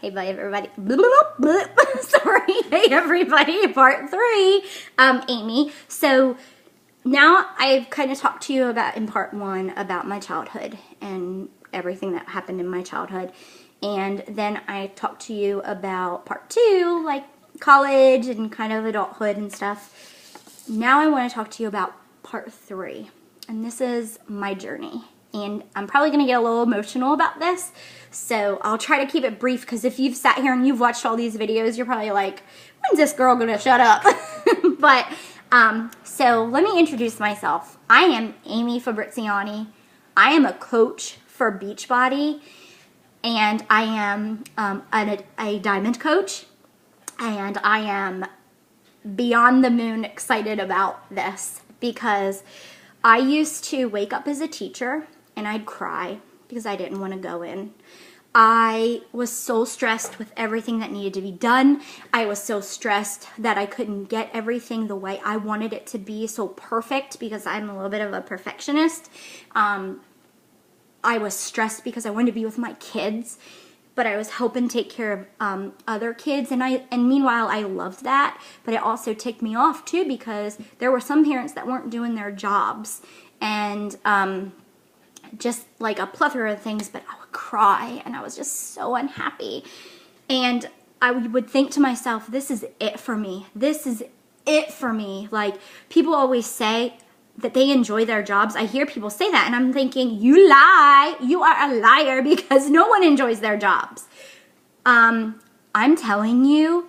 Hey, bye, everybody. Sorry. Hey, everybody. Part 3. Amy. So now I've kind of talked to you about in part 1 about my childhood and everything that happened in my childhood. And then I talked to you about part 2, like college and kind of adulthood and stuff. Now I want to talk to you about part 3. And this is my journey. And I'm probably going to get a little emotional about this, so I'll try to keep it brief, because if you've sat here and you've watched all these videos, you're probably like, when's this girl going to shut up? But, so let me introduce myself. I am Amy Fabriziani. I am a coach for Beachbody, and I am a diamond coach, and I am beyond the moon excited about this, because I used to wake up as a teacher and I'd cry because I didn't want to go in. I was so stressed with everything that needed to be done. I was so stressed that I couldn't get everything the way I wanted it to be so perfect, because I'm a little bit of a perfectionist. I was stressed because I wanted to be with my kids, but I was hoping to take care of other kids, and meanwhile I loved that, but it also ticked me off too, because there were some parents that weren't doing their jobs, and just like a plethora of things, but I would cry and I was just so unhappy. And I would think to myself, this is it for me. This is it for me. Like, people always say that they enjoy their jobs. I hear people say that and I'm thinking, you lie. You are a liar, because no one enjoys their jobs. I'm telling you,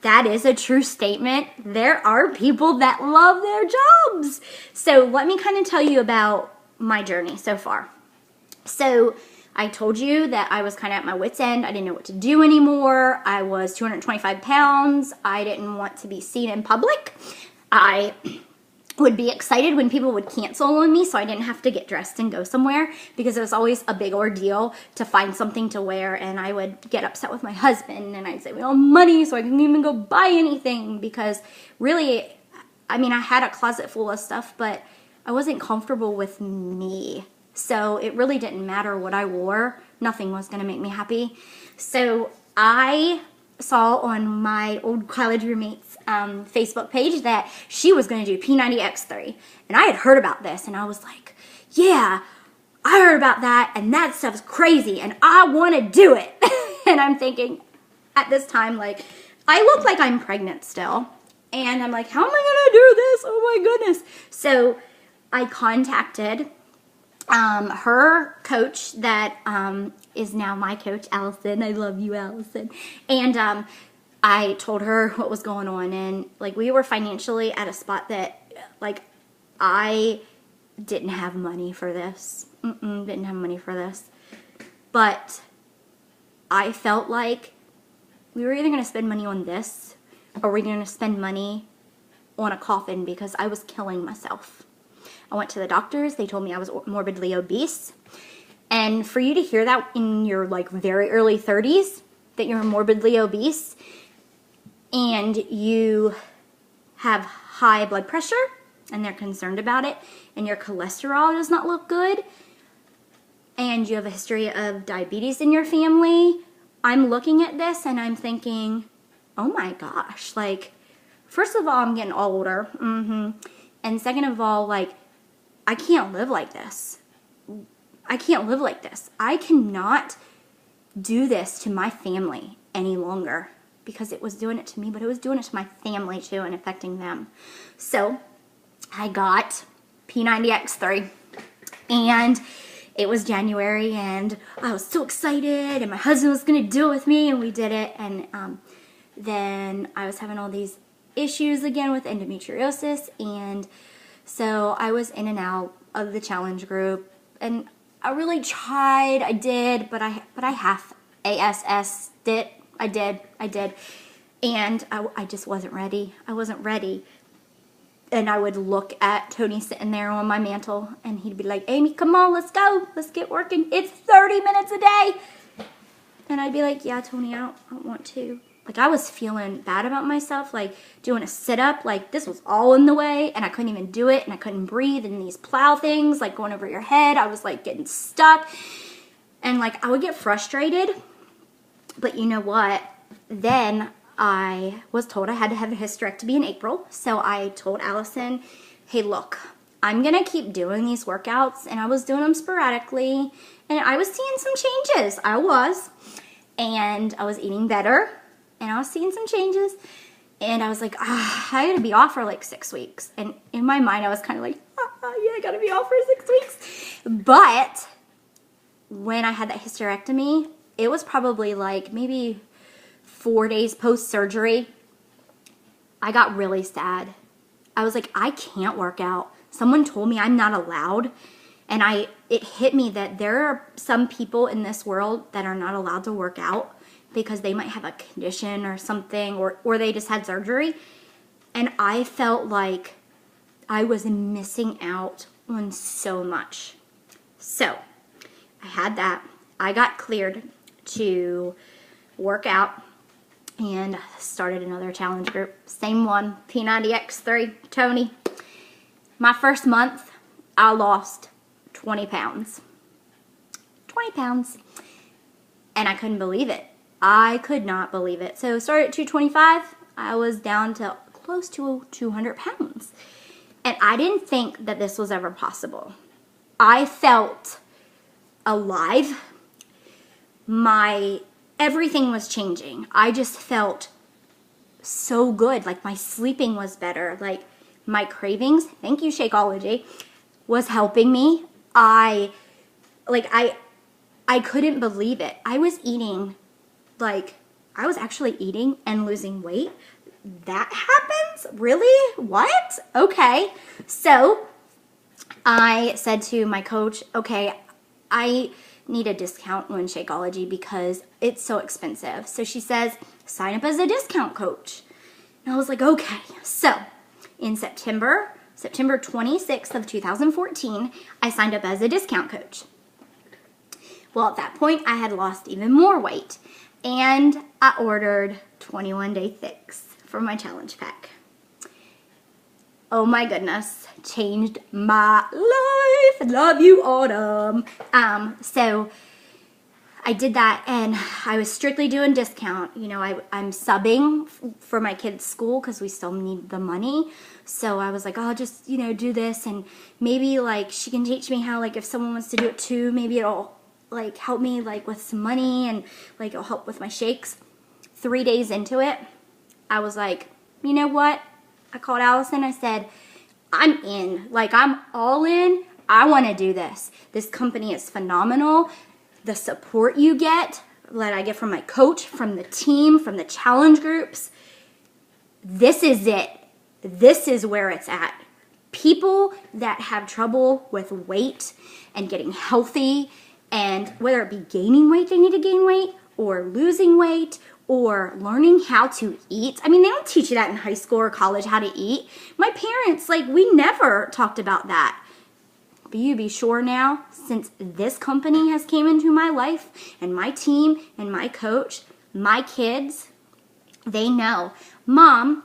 that is a true statement. There are people that love their jobs. So let me kind of tell you about my journey so far. So I told you that I was kind of at my wit's end. I didn't know what to do anymore. I was 225 pounds. I didn't want to be seen in public. I would be excited when people would cancel on me, so I didn't have to get dressed and go somewhere, because it was always a big ordeal to find something to wear, and I would get upset with my husband, and I'd say, we don't have money, so I couldn't even go buy anything, because really, I mean, I had a closet full of stuff, but I wasn't comfortable with me. So it really didn't matter what I wore. Nothing was going to make me happy. So I saw on my old college roommate's Facebook page that she was going to do P90X3. And I had heard about this, and I was like, yeah, I heard about that, and that stuff's crazy, and I want to do it. And I'm thinking, at this time, like, I look like I'm pregnant still. And I'm like, how am I going to do this? Oh my goodness. So I contacted her coach that is now my coach, Allison. I love you, Allison. And I told her what was going on, and like, we were financially at a spot that, like, I didn't have money for this. Didn't have money for this. But I felt like we were either going to spend money on this, or we're going to spend money on a coffin, because I was killing myself. I went to the doctors. They told me I was morbidly obese. And for you to hear that in your like very early 30s, that you're morbidly obese and you have high blood pressure and they're concerned about it, and your cholesterol does not look good, and you have a history of diabetes in your family, I'm looking at this and I'm thinking, oh my gosh, like, first of all, I'm getting older. And second of all, like, I can't live like this. I can't live like this. I cannot do this to my family any longer, because it was doing it to me, but it was doing it to my family too and affecting them. So I got P90X3, and it was January, and I was so excited, and my husband was going to do it with me, and we did it. And then I was having all these issues again with endometriosis, and so I was in and out of the challenge group, and I really tried. I did, but I half ASS did. I did, and I just wasn't ready. I wasn't ready. And I would look at Tony sitting there on my mantle, and he'd be like, Amy, come on, let's go. Let's get working. It's 30 minutes a day. And I'd be like, yeah, Tony, I don't want to. Like, I was feeling bad about myself, like doing a sit-up, like this was all in the way, and I couldn't even do it, and I couldn't breathe, and these plow things, like going over your head, I was like getting stuck, and like I would get frustrated, But you know what? Then I was told I had to have a hysterectomy in April. So I told Allison, hey, look, I'm going to keep doing these workouts. And I was doing them sporadically. And I was seeing some changes. And I was eating better. And I was seeing some changes. And I was like, I gotta be off for like 6 weeks. And in my mind, I was kind of like, yeah, I gotta be off for 6 weeks. But when I had that hysterectomy, it was probably like maybe 4 days post-surgery. I got really sad. I was like, I can't work out. Someone told me I'm not allowed. And it hit me that there are some people in this world that are not allowed to work out because they might have a condition or something, or they just had surgery. And I felt like I was missing out on so much. So I had that. I got cleared to work out and started another challenge group. Same one, P90X3, Tony. My first month, I lost 20 pounds. 20 pounds. And I couldn't believe it. I could not believe it. So started at 225. I was down to close to 200 pounds. And I didn't think that this was ever possible. I felt alive. Everything was changing. I just felt so good. Like my sleeping was better. Like my cravings, thank you Shakeology, was helping me. I couldn't believe it. I was actually eating and losing weight. That happens? Really? What? Okay. So I said to my coach, okay, I need a discount on Shakeology because it's so expensive. So she says, sign up as a discount coach. And I was like, okay. So in September 26th of 2014, I signed up as a discount coach. Well, at that point, I had lost even more weight. And I ordered 21 Day Fix for my challenge pack. Oh my goodness, changed my life. Love you, Autumn. So I did that, and I was strictly doing discount. You know, I'm subbing for my kids' school because we still need the money. So I was like, I'll just, do this, and maybe like she can teach me how, like, if someone wants to do it too, maybe it'll like help me like with some money, and like it'll help with my shakes. 3 days into it, I was like, you know what? I called Allison. I said, I'm in. Like, I'm all in. I want to do this. This company is phenomenal. The support you get, that I get from my coach, from the team, from the challenge groups, this is it. This is where it's at. People that have trouble with weight and getting healthy, and whether it be gaining weight, they need to gain weight, or losing weight, or learning how to eat. I mean, they don't teach you that in high school or college, how to eat. My parents, we never talked about that. But you be sure now, since this company has came into my life, and my team, and my coach, my kids, they know, Mom,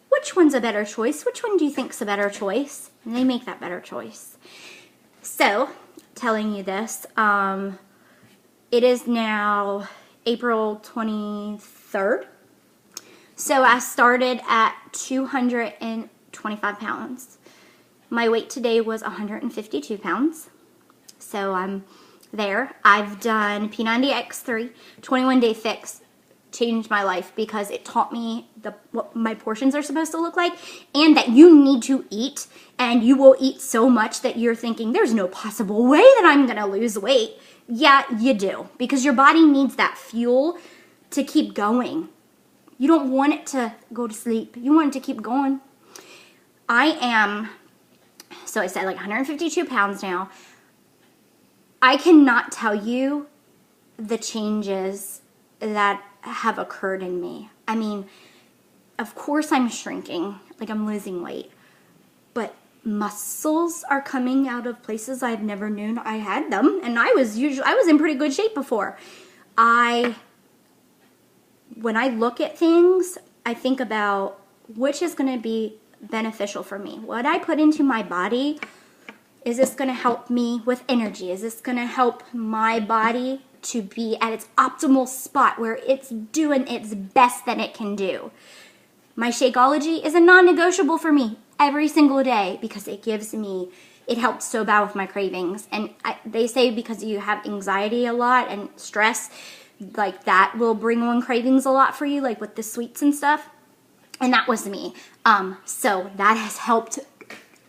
which one's a better choice? Which one do you think's a better choice? And they make that better choice. So, telling you this, it is now April 23rd. So I started at 225 pounds. My weight today was 152 pounds. So I'm there. I've done P90X3, 21 Day Fix, changed my life because it taught me what my portions are supposed to look like, and that you need to eat, and you will eat so much that you're thinking, there's no possible way that I'm going to lose weight. Yeah, you do, because your body needs that fuel to keep going. You don't want it to go to sleep. You want it to keep going. So I said 152 pounds now. I cannot tell you the changes that have occurred in me. I mean, of course I'm shrinking, I'm losing weight, but muscles are coming out of places I've never known I had them, and I was in pretty good shape before. When I look at things, I think about which is going to be beneficial for me. What I put into my body, is this going to help me with energy? Is this going to help my body to be at its optimal spot where it's doing its best that it can do. My Shakeology is a non-negotiable for me every single day because it helps so bad with my cravings. And they say because you have anxiety a lot and stress, like that will bring on cravings a lot for you, like with the sweets and stuff. And that was me. So that has helped.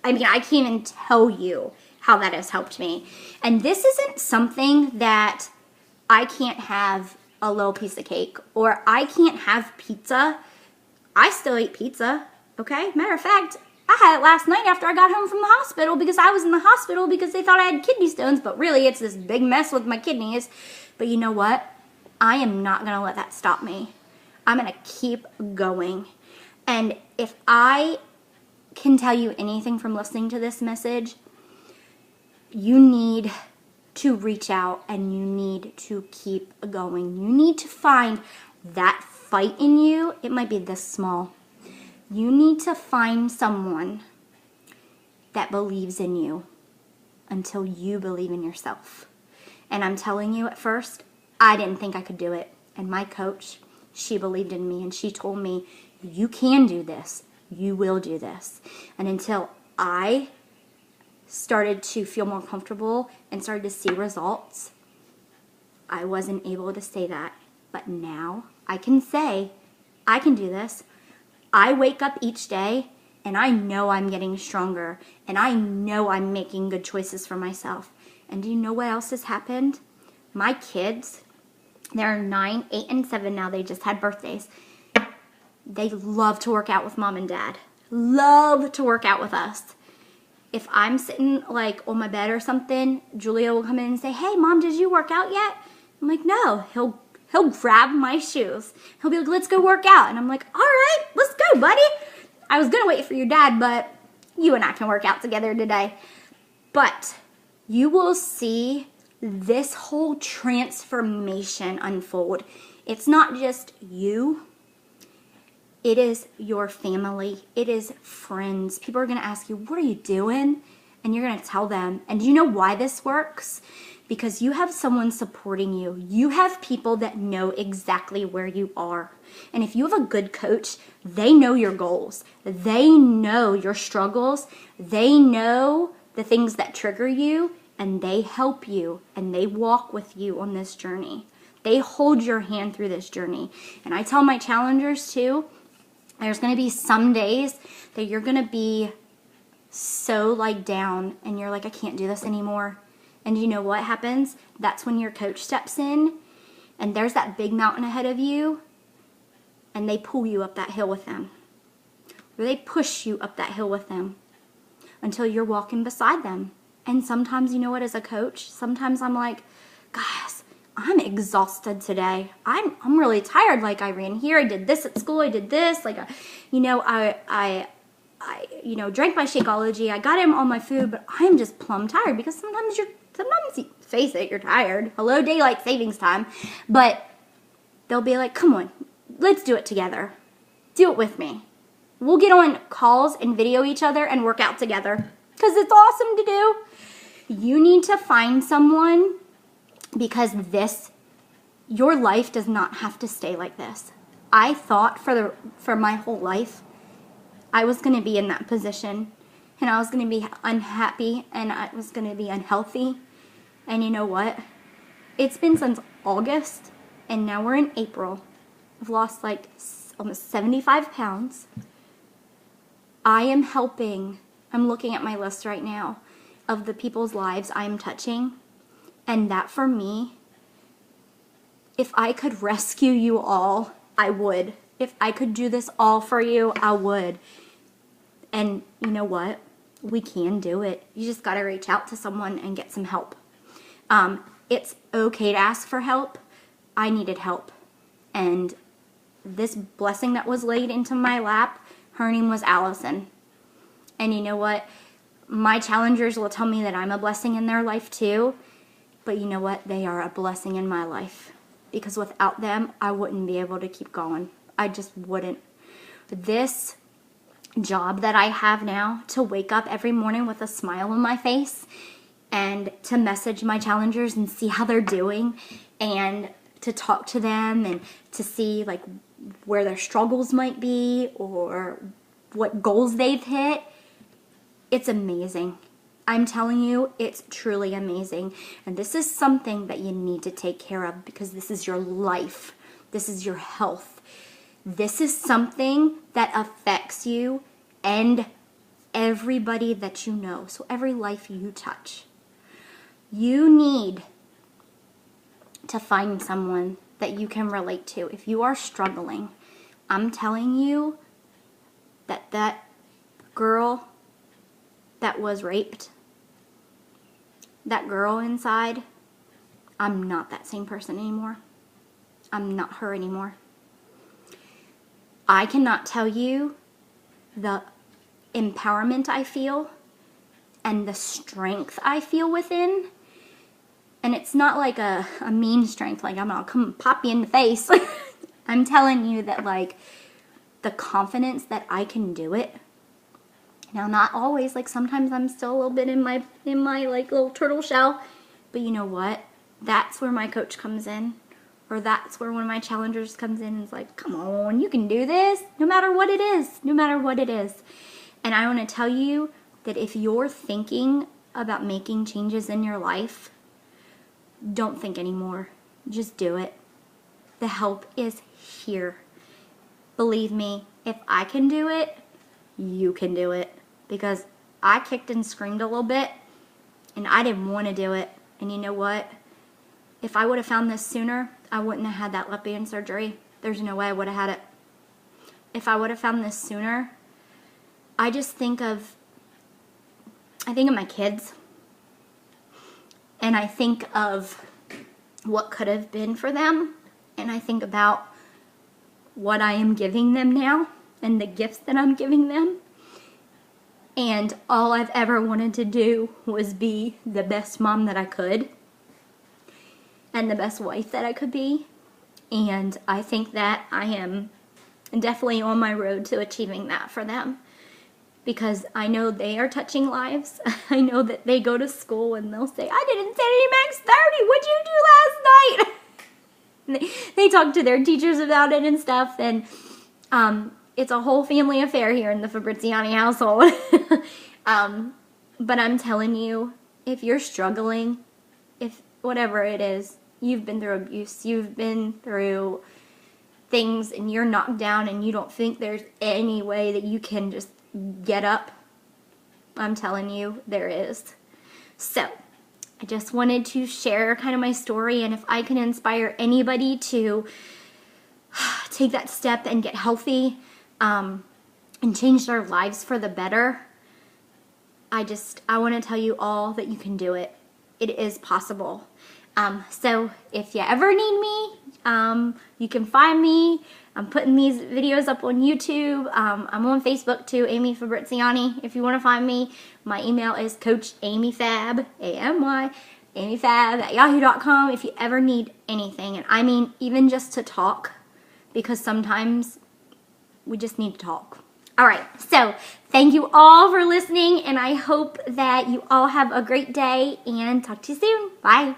I mean, I can't even tell you how that has helped me. And this isn't something that I can't have a little piece of cake or I can't have pizza. I still eat pizza, okay? Matter of fact, I had it last night after I got home from the hospital because I was in the hospital because they thought I had kidney stones, but really it's this big mess with my kidneys. But you know what? I am not going to let that stop me. I'm going to keep going. And if I can tell you anything from listening to this message, you need to reach out and you need to keep going. You need to find that fight in you. It might be this small. You need to find someone that believes in you until you believe in yourself. And I'm telling you, at first, I didn't think I could do it. And my coach, she believed in me and she told me, you can do this. You will do this. And until I started to feel more comfortable and started to see results, I wasn't able to say that. But now I can say, I can do this. I wake up each day and I know I'm getting stronger and I know I'm making good choices for myself. And do you know what else has happened? My kids, they're 9, 8, and 7 now. They just had birthdays. They love to work out with mom and dad. Love to work out with us. If I'm sitting like on my bed or something, Julia will come in and say, hey, Mom, did you work out yet? I'm like, no. He'll grab my shoes. He'll be like, let's go work out. And I'm like, all right, let's go, buddy. I was going to wait for your dad, but you and I can work out together today. But you will see this whole transformation unfold. It's not just you. It is your family. It is friends. People are going to ask you, what are you doing? And you're going to tell them. And do you know why this works? Because you have someone supporting you. You have people that know exactly where you are. And if you have a good coach, they know your goals. They know your struggles. They know the things that trigger you. And they help you. And they walk with you on this journey. They hold your hand through this journey. And I tell my challengers too, there's going to be some days that you're going to be so like down and you're like, I can't do this anymore. And you know what happens? That's when your coach steps in and there's that big mountain ahead of you and they pull you up that hill with them. Or they push you up that hill with them until you're walking beside them. And sometimes, you know what, as a coach, sometimes I'm like, guys, I'm exhausted today. I'm really tired. Like I ran here, I did this at school, I did this. Like, I drank my Shakeology. I got in all my food, but I am just plumb tired because sometimes face it, you're tired. Hello, daylight savings time. But they'll be like, come on, let's do it together. Do it with me. We'll get on calls and video each other and work out together because it's awesome to do. You need to find someone because your life does not have to stay like this. I thought for my whole life, I was going to be in that position and I was going to be unhappy and I was going to be unhealthy. And you know what? It's been since August and now we're in April. I've lost like almost 75 pounds. I am helping. I'm looking at my list right now of the people's lives I'm touching. And that for me, if I could rescue you all, I would. If I could do this all for you, I would. And you know what? We can do it. You just got to reach out to someone and get some help. It's okay to ask for help. I needed help. And this blessing that was laid into my lap, her name was Allison. And you know what? My challengers will tell me that I'm a blessing in their life too. But you know what? They are a blessing in my life. Because without them, I wouldn't be able to keep going. I just wouldn't. This job that I have now, to wake up every morning with a smile on my face and to message my challengers and see how they're doing and to talk to them and to see like where their struggles might be or what goals they've hit. It's amazing. I'm telling you, it's truly amazing. And this is something that you need to take care of because this is your life. This is your health. This is something that affects you and everybody that you know. So every life you touch. You need to find someone that you can relate to. If you are struggling, I'm telling you that girl that was raped, that girl inside, I'm not that same person anymore. I'm not her anymore. I cannot tell you the empowerment I feel and the strength I feel within. And it's not like a mean strength, like I'm gonna come pop you in the face. I'm telling you that like the confidence that I can do it. Now, not always, like sometimes I'm still a little bit in my like little turtle shell, but you know what? That's where my coach comes in, or that's where one of my challengers comes in and is like, come on, you can do this, no matter what it is, no matter what it is. And I want to tell you that if you're thinking about making changes in your life, don't think anymore. Just do it. The help is here. Believe me, if I can do it, you can do it. Because I kicked and screamed a little bit, and I didn't want to do it. And you know what? If I would have found this sooner, I wouldn't have had that left band surgery. There's no way I would have had it. If I would have found this sooner, I think of my kids. And I think of what could have been for them. And I think about what I am giving them now and the gifts that I'm giving them. And all I've ever wanted to do was be the best mom that I could and the best wife that I could be. And I think that I am definitely on my road to achieving that for them. Because I know they are touching lives. I know that they go to school and they'll say, I did Insanity Max 30. What'd you do last night? They talk to their teachers about it and stuff. And it's a whole family affair here in the Fabriziani household. But I'm telling you, if you're struggling, if whatever it is, you've been through abuse, you've been through things and you're knocked down and you don't think there's any way that you can just get up, I'm telling you, there is. So, I just wanted to share kind of my story, and if I can inspire anybody to take that step and get healthy, and change their lives for the better, I want to tell you all that you can do it. It is possible. So if you ever need me, you can find me. I'm putting these videos up on YouTube. I'm on Facebook too, Amy Fabriziani. If you want to find me, my email is CoachAmyFab, A-M-Y, amyfab@yahoo.com if you ever need anything. And I mean, even just to talk, because sometimes we just need to talk. All right, so thank you all for listening, and I hope that you all have a great day, and talk to you soon. Bye.